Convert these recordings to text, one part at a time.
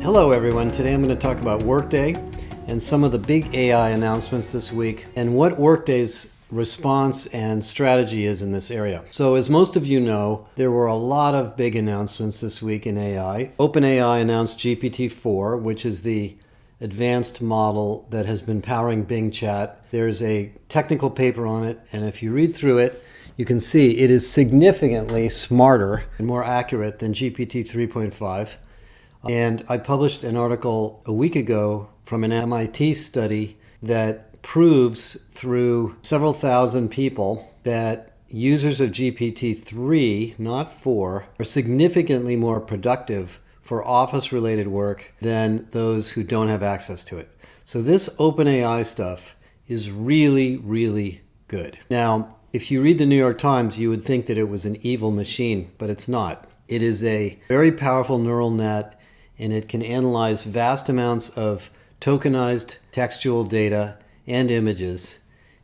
Hello everyone, today I'm going to talk about Workday and some of the big AI announcements this week and what Workday's response and strategy is in this area. So as most of you know, there were a lot of big announcements this week in AI. OpenAI announced GPT-4, which is the advanced model that has been powering Bing Chat. There's a technical paper on it, and if you read through it, you can see it is significantly smarter and more accurate than GPT 3.5. And I published an article a week ago from an MIT study that proves through several thousand people that users of GPT-3, not 4, are significantly more productive for office-related work than those who don't have access to it. So this OpenAI stuff is really, really good. Now, if you read the New York Times, you would think that it was an evil machine, but it's not. It is a very powerful neural net, and it can analyze vast amounts of tokenized textual data and images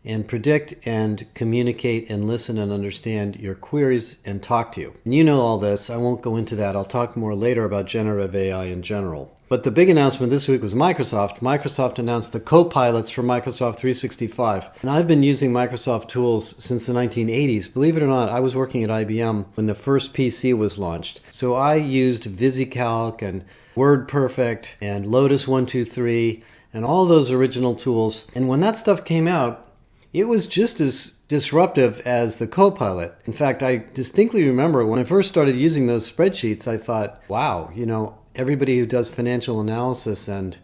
and predict and communicate and listen and understand your queries and talk to you. And you know all this. I won't go into that. I'll talk more later about generative AI in general. But the big announcement this week was Microsoft. Microsoft announced the Copilots for Microsoft 365. And I've been using Microsoft tools since the 1980s. Believe it or not, I was working at IBM when the first PC was launched. So I used VisiCalc and WordPerfect and Lotus 123 and all those original tools. And when that stuff came out, it was just as disruptive as the Copilot. In fact, I distinctly remember when I first started using those spreadsheets, I thought, wow, everybody who does financial analysis and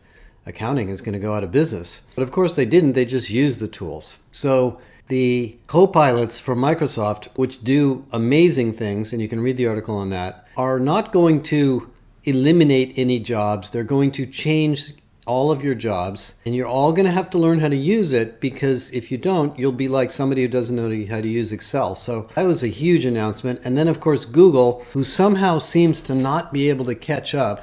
accounting is going to go out of business. But of course they didn't, they just used the tools. So the Copilots from Microsoft, which do amazing things, and you can read the article on that, are not going to eliminate any jobs. They're going to change all of your jobs, and you're all going to have to learn how to use it, because if you don't, you'll be like somebody who doesn't know how to use Excel. So that was a huge announcement. And then of course Google, who somehow seems to not be able to catch up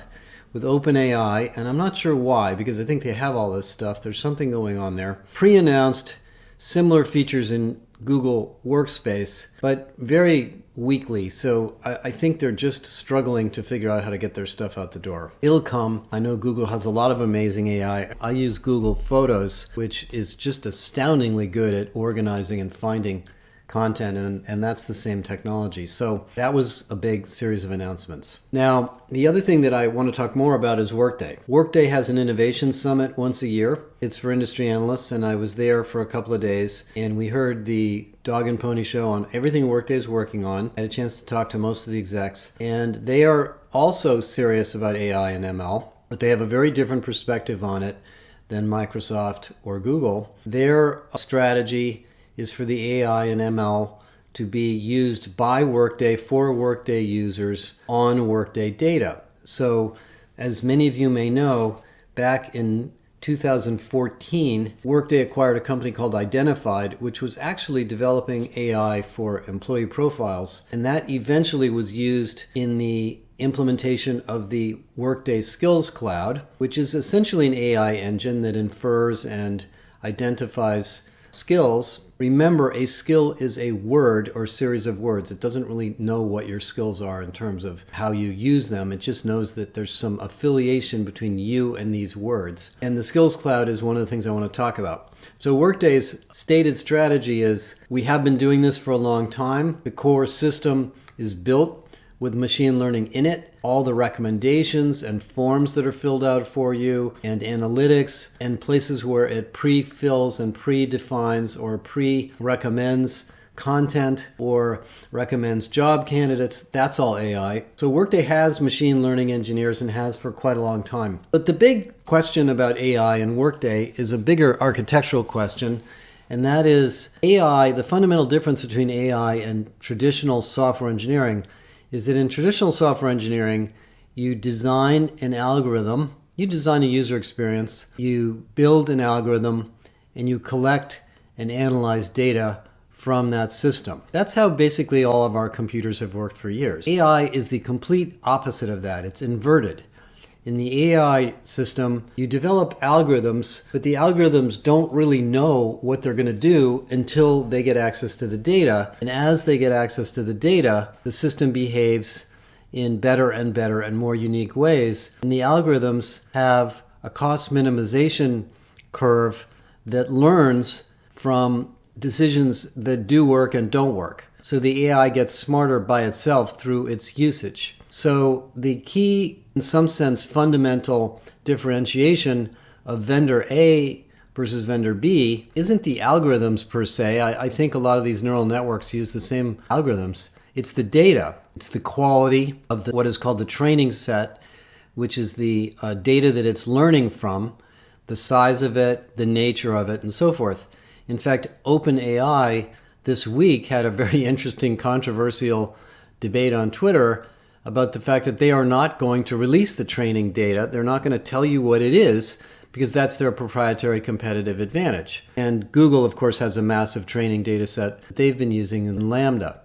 with OpenAI, and I'm not sure why, because I think they have all this stuff. There's something going on there. Pre-announced similar features in Google Workspace, but very weakly. So I think they're just struggling to figure out how to get their stuff out the door. It'll come. I know Google has a lot of amazing AI. I use Google Photos, which is just astoundingly good at organizing and finding content, and that's the same technology. So that was a big series of announcements. Now, the other thing that I want to talk more about is Workday. Workday has an innovation summit once a year. It's for industry analysts, and I was there for a couple of days, and we heard the dog and pony show on everything Workday is working on. I had a chance to talk to most of the execs, and they are also serious about AI and ML, but they have a very different perspective on it than Microsoft or Google. Their strategy is for the AI and ML to be used by Workday for Workday users on Workday data. So as many of you may know, back in 2014, Workday acquired a company called Identified, which was actually developing AI for employee profiles. And that eventually was used in the implementation of the Workday Skills Cloud, which is essentially an AI engine that infers and identifies skills. Remember, a skill is a word or series of words. It doesn't really know what your skills are in terms of how you use them. It just knows that there's some affiliation between you and these words. And the Skills Cloud is one of the things I want to talk about. So Workday's stated strategy is, we have been doing this for a long time. The core system is built with machine learning in it. All the recommendations and forms that are filled out for you, and analytics, and places where it pre-fills and pre-defines or pre-recommends content or recommends job candidates, that's all AI. So Workday has machine learning engineers and has for quite a long time. But the big question about AI and Workday is a bigger architectural question, and that is AI, the fundamental difference between AI and traditional software engineering is that in traditional software engineering, you design an algorithm, you design a user experience, you build an algorithm, and you collect and analyze data from that system. That's how basically all of our computers have worked for years. AI is the complete opposite of that. It's inverted. in the AI system, you develop algorithms, but the algorithms don't really know what they're going to do until they get access to the data. And as they get access to the data, the system behaves in better and better and more unique ways. And the algorithms have a cost minimization curve that learns from decisions that do work and don't work. So the AI gets smarter by itself through its usage. So the key, in some sense, fundamental differentiation of vendor A versus vendor B isn't the algorithms per se. I think a lot of these neural networks use the same algorithms. It's the data. It's the quality of what is called the training set, which is the data that it's learning from, the size of it, the nature of it, and so forth. In fact, OpenAI this week had a very interesting controversial debate on Twitter about the fact that they are not going to release the training data. They're not going to tell you what it is because that's their proprietary competitive advantage. And Google, of course, has a massive training data set that they've been using in Lambda.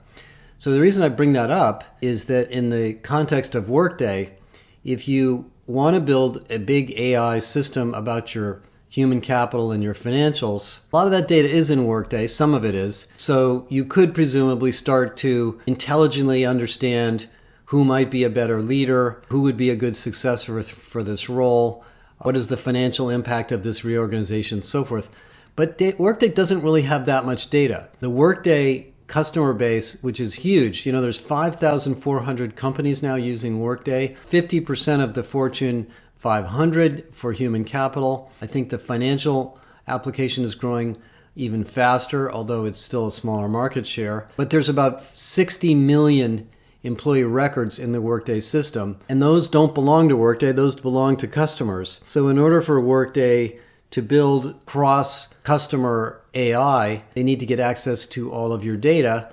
So the reason I bring that up is that in the context of Workday, if you want to build a big AI system about your human capital and your financials, a lot of that data is in Workday, some of it is. So you could presumably start to intelligently understand who might be a better leader, who would be a good successor for this role, what is the financial impact of this reorganization, so forth. But Workday doesn't really have that much data. The Workday customer base, which is huge, there's 5,400 companies now using Workday, 50% of the Fortune 500 for human capital. I think the financial application is growing even faster, although it's still a smaller market share. But there's about 60 million employee records in the Workday system, and those don't belong to Workday, those belong to customers. So in order for Workday to build cross-customer AI, they need to get access to all of your data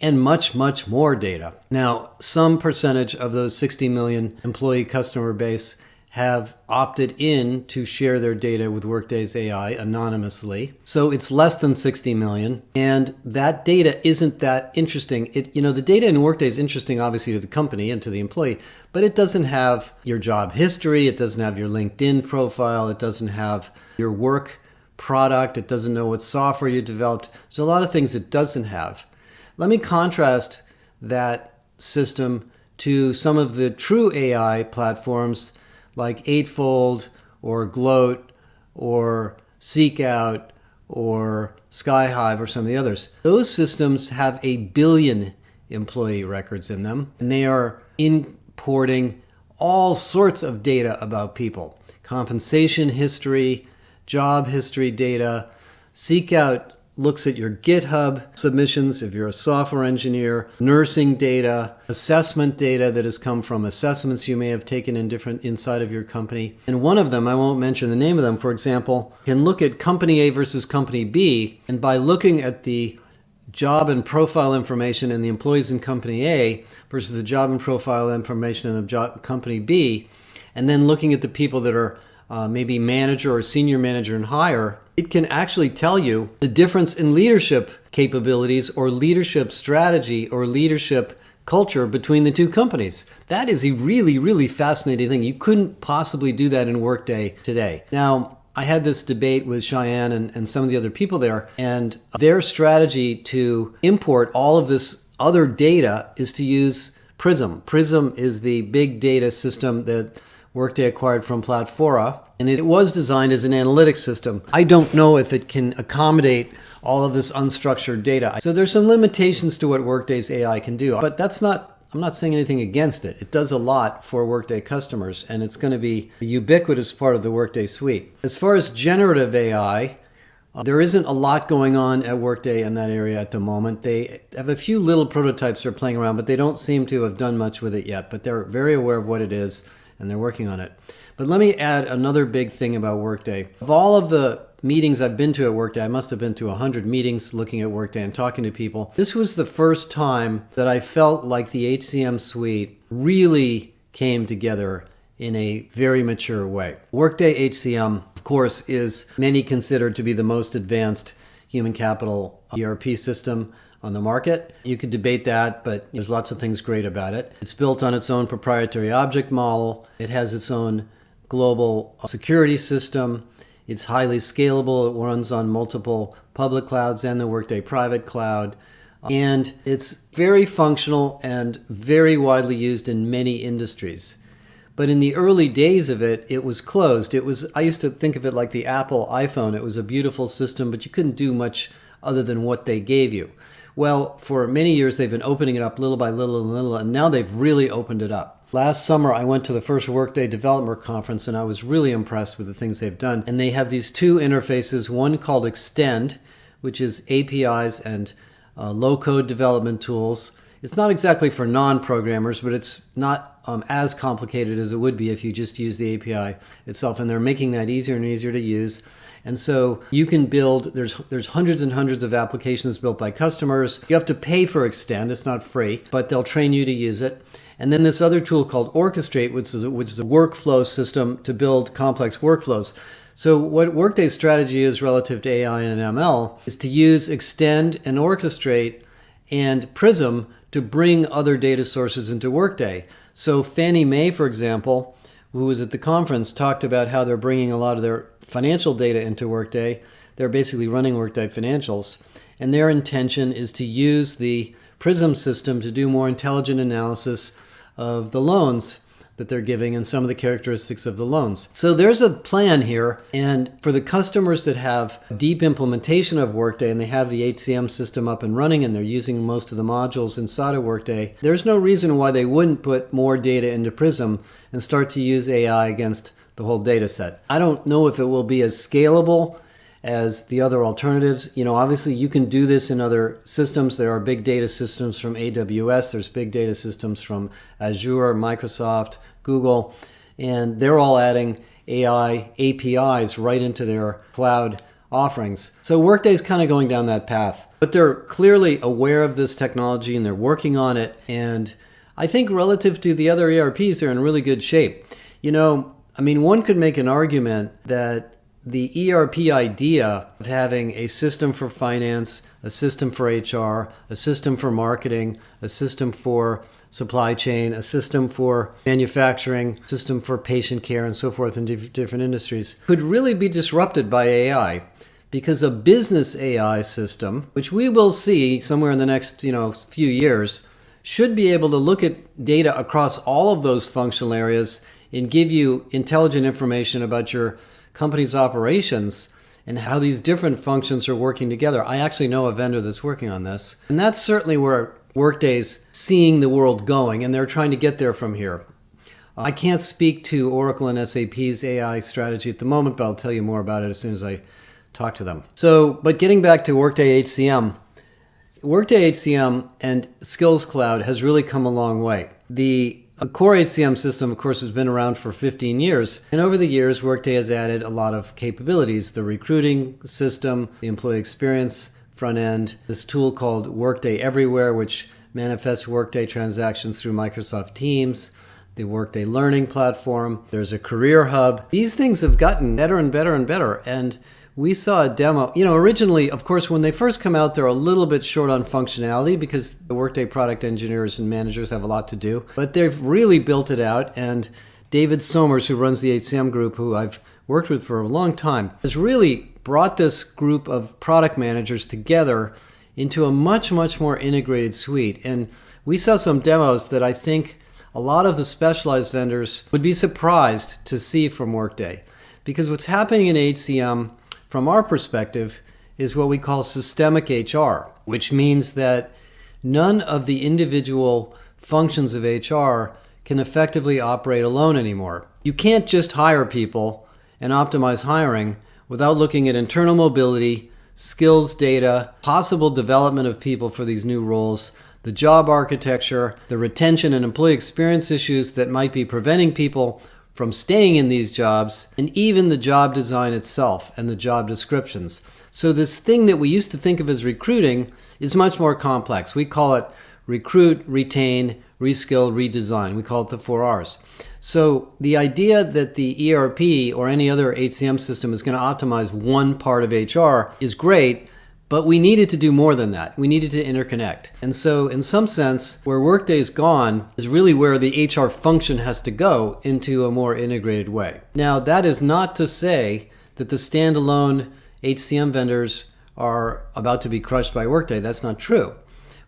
and much, much more data. Now, some percentage of those 60 million employee customer base have opted in to share their data with Workday's AI anonymously. So it's less than 60 million. And that data isn't that interesting. The data in Workday is interesting, obviously, to the company and to the employee, but it doesn't have your job history. It doesn't have your LinkedIn profile. It doesn't have your work product. It doesn't know what software you developed. There's a lot of things it doesn't have. Let me contrast that system to some of the true AI platforms like Eightfold or Gloat or Seekout or Skyhive or some of the others. Those systems have 1 billion employee records in them, and they are importing all sorts of data about people. Compensation history, job history data. Seekout looks at your GitHub submissions if you're a software engineer, nursing data, assessment data that has come from assessments you may have taken inside of your company. And one of them, I won't mention the name of them, for example, can look at company A versus company B, and by looking at the job and profile information in the employees in company A versus the job and profile information in the company B, and then looking at the people that are maybe manager or senior manager and higher, it can actually tell you the difference in leadership capabilities or leadership strategy or leadership culture between the two companies. That is a really, really fascinating thing. You couldn't possibly do that in Workday today. Now, I had this debate with Cheyenne and some of the other people there, and their strategy to import all of this other data is to use Prism. Prism is the big data system that Workday acquired from Platfora, and it was designed as an analytics system. I don't know if it can accommodate all of this unstructured data. So there's some limitations to what Workday's AI can do, but I'm not saying anything against it. It does a lot for Workday customers, and it's going to be a ubiquitous part of the Workday suite. As far as generative AI, there isn't a lot going on at Workday in that area at the moment. They have a few little prototypes they're playing around, but they don't seem to have done much with it yet. But they're very aware of what it is, and they're working on it. But let me add another big thing about Workday. Of all of the meetings I've been to at Workday, I must have been to 100 meetings looking at Workday and talking to people. This was the first time that I felt like the HCM suite really came together in a very mature way. Workday HCM, of course, is many considered to be the most advanced human capital ERP system on the market. You could debate that, but there's lots of things great about it. It's built on its own proprietary object model. It has its own global security system. It's highly scalable. It runs on multiple public clouds and the Workday private cloud. And it's very functional and very widely used in many industries. But in the early days of it, it was closed. I used to think of it like the Apple iPhone. It was a beautiful system, but you couldn't do much other than what they gave you. Well, for many years, they've been opening it up little by little and little, and now they've really opened it up. Last summer, I went to the first Workday Developer Conference, and I was really impressed with the things they've done. And they have these two interfaces, one called Extend, which is APIs and low-code development tools. It's not exactly for non-programmers, but it's not as complicated as it would be if you just use the API itself. And they're making that easier and easier to use. And so you can build, there's hundreds and hundreds of applications built by customers. You have to pay for Extend, it's not free, but they'll train you to use it. And then this other tool called Orchestrate, which is a workflow system to build complex workflows. So what Workday's strategy is relative to AI and ML is to use Extend and Orchestrate and Prism to bring other data sources into Workday. So Fannie Mae, for example, who was at the conference, talked about how they're bringing a lot of their financial data into Workday. They're basically running Workday financials. And their intention is to use the Prism system to do more intelligent analysis of the loans that they're giving and some of the characteristics of the loans. So there's a plan here, and for the customers that have deep implementation of Workday and they have the HCM system up and running and they're using most of the modules inside of Workday, there's no reason why they wouldn't put more data into Prism and start to use AI against the whole data set. I don't know if it will be as scalable as the other alternatives. Obviously you can do this in other systems. There are big data systems from AWS. There's big data systems from Azure, Microsoft, Google, and they're all adding AI APIs right into their cloud offerings. So Workday's kind of going down that path, but they're clearly aware of this technology and they're working on it. And I think relative to the other ERPs, they're in really good shape. One could make an argument that the ERP idea of having a system for finance, a system for HR, a system for marketing, a system for supply chain, a system for manufacturing, a system for patient care, and so forth in different industries could really be disrupted by AI, because a business AI system, which we will see somewhere in the next few years, should be able to look at data across all of those functional areas and give you intelligent information about your company's operations and how these different functions are working together. I actually know a vendor that's working on this. And that's certainly where Workday's seeing the world going, and they're trying to get there from here. I can't speak to Oracle and SAP's AI strategy at the moment, but I'll tell you more about it as soon as I talk to them. But getting back to Workday HCM, Workday HCM and Skills Cloud has really come a long way. The core HCM system, of course, has been around for 15 years. And over the years, Workday has added a lot of capabilities. The recruiting system, the employee experience front end, this tool called Workday Everywhere, which manifests Workday transactions through Microsoft Teams, the Workday Learning Platform. There's a career hub. These things have gotten better and better and better. And we saw a demo. Originally, of course, when they first come out, they're a little bit short on functionality because the Workday product engineers and managers have a lot to do. But they've really built it out. And David Somers, who runs the HCM group, who I've worked with for a long time, has really brought this group of product managers together into a much, much more integrated suite. And we saw some demos that I think a lot of the specialized vendors would be surprised to see from Workday. Because what's happening in HCM, from our perspective, is what we call systemic HR, which means that none of the individual functions of HR can effectively operate alone anymore. You can't just hire people and optimize hiring without looking at internal mobility, skills data, possible development of people for these new roles, the job architecture, the retention and employee experience issues that might be preventing people from staying in these jobs, and even the job design itself and the job descriptions. So this thing that we used to think of as recruiting is much more complex. We call it recruit, retain, reskill, redesign. We call it the 4 R's. So the idea that the ERP or any other HCM system is going to optimize one part of HR is great, But we needed to do more than that. We needed to interconnect. And so in some sense, where Workday's gone is really where the HR function has to go into a more integrated way. Now, that is not to say that the standalone HCM vendors are about to be crushed by Workday. That's not true.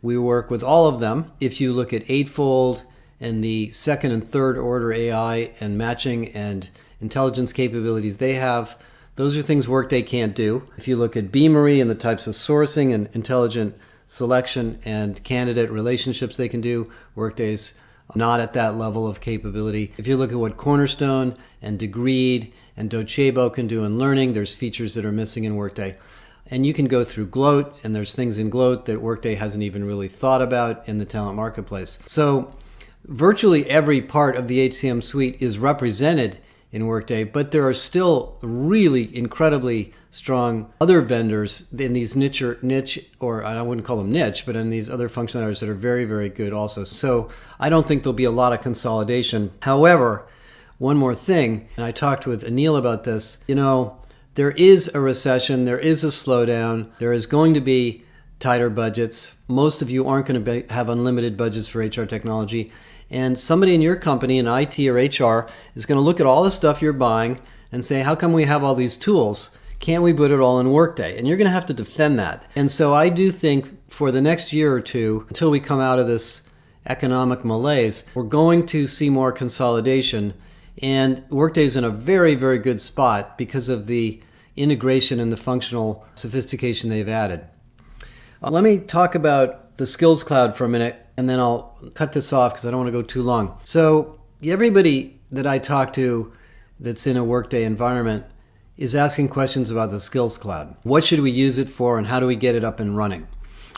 We work with all of them. If you look at Eightfold and the second and third order AI and matching and intelligence capabilities they have, those are things Workday can't do. If you look at Beamery and the types of sourcing and intelligent selection and candidate relationships they can do, Workday's not at that level of capability. If you look at what Cornerstone and Degreed and Docebo can do in learning, there's features that are missing in Workday. And you can go through Gloat, and there's things in Gloat that Workday hasn't even really thought about in the talent marketplace. So virtually every part of the HCM suite is represented in Workday, but there are still really incredibly strong other vendors in these niche, or I wouldn't call them niche, but in these other functionalities that are very, very good also. So I don't think there'll be a lot of consolidation. However, one more thing, and I talked with Anil about this, there is a recession, there is a slowdown, there is going to be tighter budgets. Most of you aren't going to have unlimited budgets for HR technology. And somebody in your company, in IT or HR, is going to look at all the stuff you're buying and say, how come we have all these tools? Can't we put it all in Workday? And you're going to have to defend that. And so I do think for the next year or two, until we come out of this economic malaise, we're going to see more consolidation. And Workday's in a very, very good spot because of the integration and the functional sophistication they've added. Let me talk about the Skills Cloud for a minute, and then I'll cut this off because I don't want to go too long. So everybody that I talk to that's in a Workday environment is asking questions about the Skills Cloud. What should we use it for, and how do we get it up and running?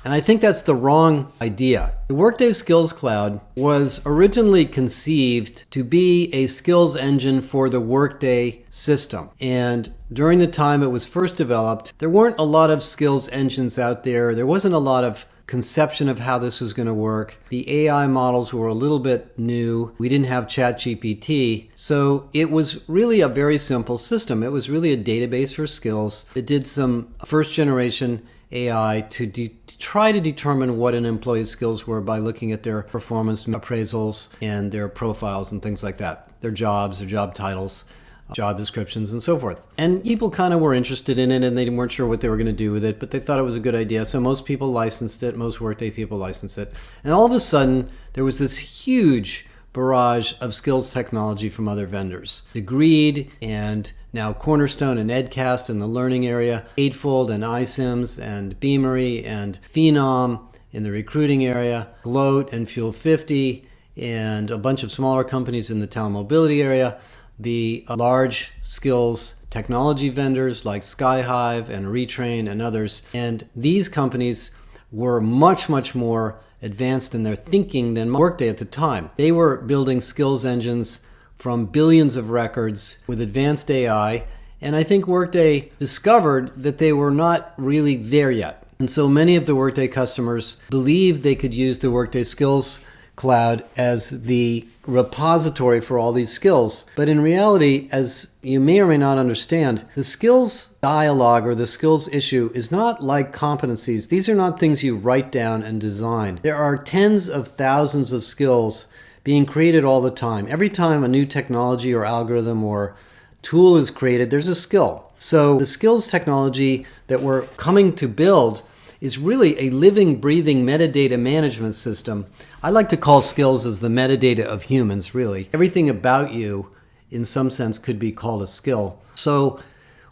And I think that's the wrong idea. The Workday Skills Cloud was originally conceived to be a skills engine for the Workday system. And during the time it was first developed, there weren't a lot of skills engines out there. There wasn't a lot of conception of how this was going to work. The AI models were a little bit new. We didn't have ChatGPT. So it was really a very simple system. It was really a database for skills. It did some first generation AI to try to determine what an employee's skills were by looking at their performance appraisals and their profiles and things like that, their jobs, their job titles, job descriptions, and so forth. And people kind of were interested in it, and they weren't sure what they were going to do with it, but they thought it was a good idea. So most people licensed it, most Workday people licensed it. And all of a sudden, there was this huge barrage of skills technology from other vendors. Degreed and now Cornerstone and Edcast in the learning area, Eightfold and iCIMS and Beamery and Phenom in the recruiting area, Gloat and Fuel 50 and a bunch of smaller companies in the talent mobility area, the large skills technology vendors like Skyhive and Retrain and others. And these companies were much, much more advanced in their thinking than Workday at the time. They were building skills engines from billions of records with advanced AI, and I think Workday discovered that they were not really there yet. And so many of the Workday customers believed they could use the Workday Skills Cloud as the repository for all these skills. But in reality, as you may or may not understand, the skills dialogue or the skills issue is not like competencies. These are not things you write down and design. There are tens of thousands of skills being created all the time. Every time a new technology or algorithm or tool is created, there's a skill. So the skills technology that we're coming to build is really a living, breathing metadata management system. I like to call skills as the metadata of humans, really. Everything about you, in some sense, could be called a skill. So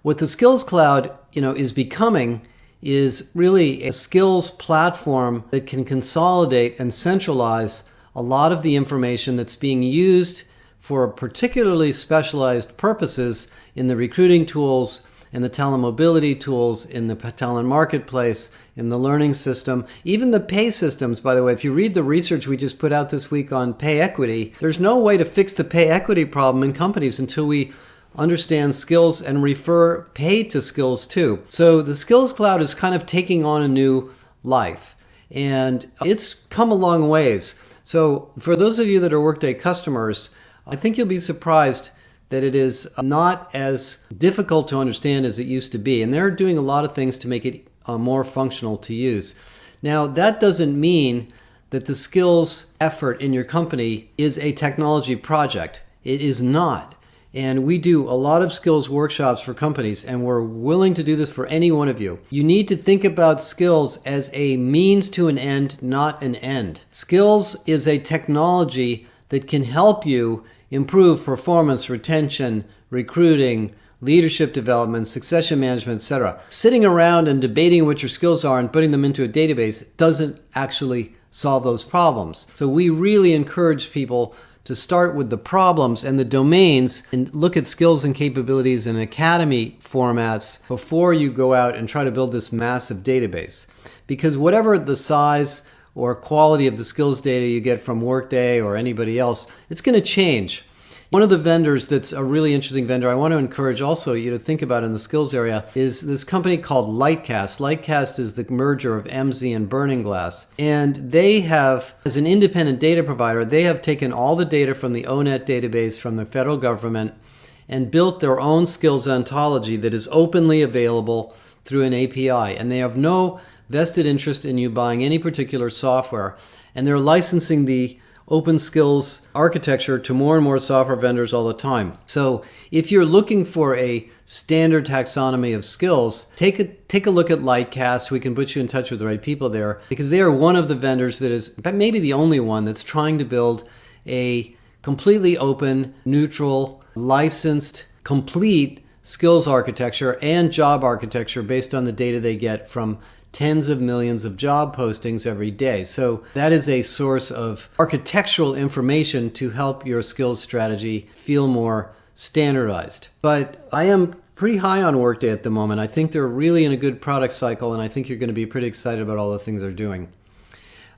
what the Skills Cloud, is becoming is really a skills platform that can consolidate and centralize a lot of the information that's being used for particularly specialized purposes in the recruiting tools and the talent mobility tools, in the talent marketplace, in the learning system, even the pay systems. By the way, if you read the research we just put out this week on pay equity, there's no way to fix the pay equity problem in companies until we understand skills and refer pay to skills too. So the Skills Cloud is kind of taking on a new life, and it's come a long ways. So for those of you that are Workday customers, I think you'll be surprised that it is not as difficult to understand as it used to be. And they're doing a lot of things to make it more functional to use. Now, that doesn't mean that the skills effort in your company is a technology project. It is not. And we do a lot of skills workshops for companies, and we're willing to do this for any one of you. You need to think about skills as a means to an end, not an end. Skills is a technology that can help you improve performance, retention, recruiting, leadership development, succession management, etc. Sitting around and debating what your skills are and putting them into a database doesn't actually solve those problems. So we really encourage people to start with the problems and the domains and look at skills and capabilities in academy formats before you go out and try to build this massive database. Because whatever the size or quality of the skills data you get from Workday or anybody else, it's going to change. One of the vendors that's a really interesting vendor I want to encourage also you to think about in the skills area is this company called Lightcast. Lightcast is the merger of MZ and Burning Glass. And they have, as an independent data provider, they have taken all the data from the ONET database from the federal government and built their own skills ontology that is openly available through an API. And they have no vested interest in you buying any particular software. And they're licensing the open skills architecture to more and more software vendors all the time. So if you're looking for a standard taxonomy of skills, take a look at Lightcast. We can put you in touch with the right people there, because they are one of the vendors that is, maybe the only one, that's trying to build a completely open, neutral, licensed, complete skills architecture and job architecture based on the data they get from tens of millions of job postings every day. So that is a source of architectural information to help your skills strategy feel more standardized. But I am pretty high on Workday at the moment. I think they're really in a good product cycle, and I think you're going to be pretty excited about all the things they're doing.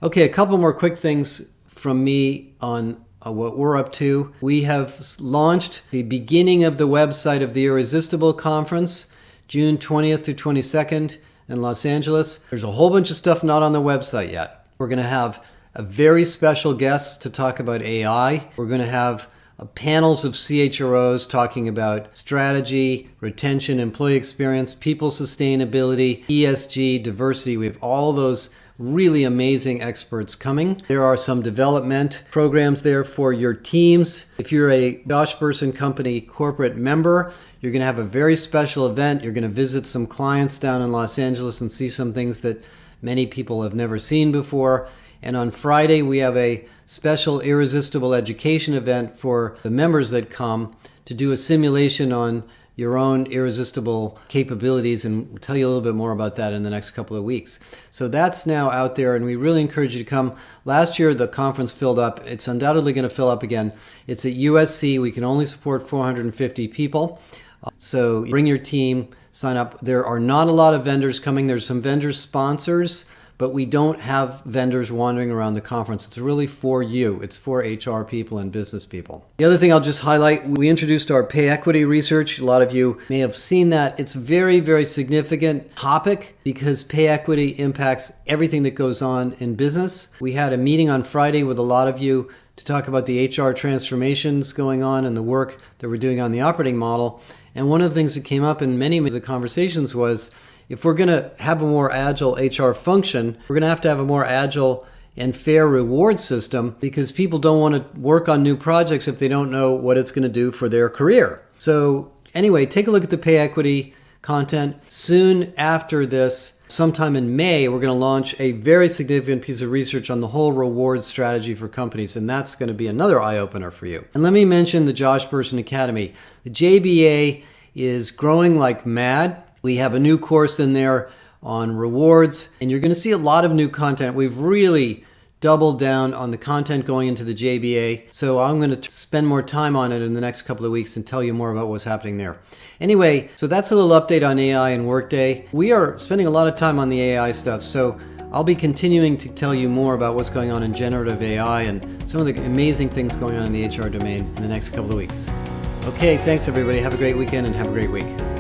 Okay, a couple more quick things from me on what we're up to. We have launched the beginning of the website of the Irresistible Conference, June 20th through 22nd. In Los Angeles. There's a whole bunch of stuff not on the website yet. We're going to have a very special guest to talk about AI. We're going to have panels of CHROs talking about strategy, retention, employee experience, people sustainability, ESG, diversity. We have all those really amazing experts coming. There are some development programs there for your teams. If you're a Josh Bersin Company corporate member, you're going to have a very special event. You're going to visit some clients down in Los Angeles and see some things that many people have never seen before. And on Friday, we have a special Irresistible Education event for the members that come to do a simulation on your own irresistible capabilities, and we'll tell you a little bit more about that in the next couple of weeks. So that's now out there, and we really encourage you to come. Last year, the conference filled up. It's undoubtedly going to fill up again. It's at USC. We can only support 450 people. So bring your team, sign up. There are not a lot of vendors coming. There's some vendor sponsors, but we don't have vendors wandering around the conference. It's really for you. It's for HR people and business people. The other thing I'll just highlight, we introduced our pay equity research. A lot of you may have seen that. It's a very, very significant topic because pay equity impacts everything that goes on in business. We had a meeting on Friday with a lot of you to talk about the HR transformations going on and the work that we're doing on the operating model. And one of the things that came up in many of the conversations was, if we're going to have a more agile HR function, we're going to have a more agile and fair reward system, because people don't want to work on new projects if they don't know what it's going to do for their career. So anyway, take a look at the pay equity content. Soon after this, sometime in May, we're going to launch a very significant piece of research on the whole reward strategy for companies, and that's going to be another eye-opener for you. And let me mention the Josh Bersin Academy. The JBA is growing like mad. We have a new course in there on rewards, and you're going to see a lot of new content. We've really doubled down on the content going into the JBA, so I'm going to spend more time on it in the next couple of weeks and tell you more about what's happening there. Anyway, so that's a little update on AI and Workday. We are spending a lot of time on the AI stuff, so I'll be continuing to tell you more about what's going on in generative AI and some of the amazing things going on in the HR domain in the next couple of weeks. Okay, thanks everybody. Have a great weekend and have a great week.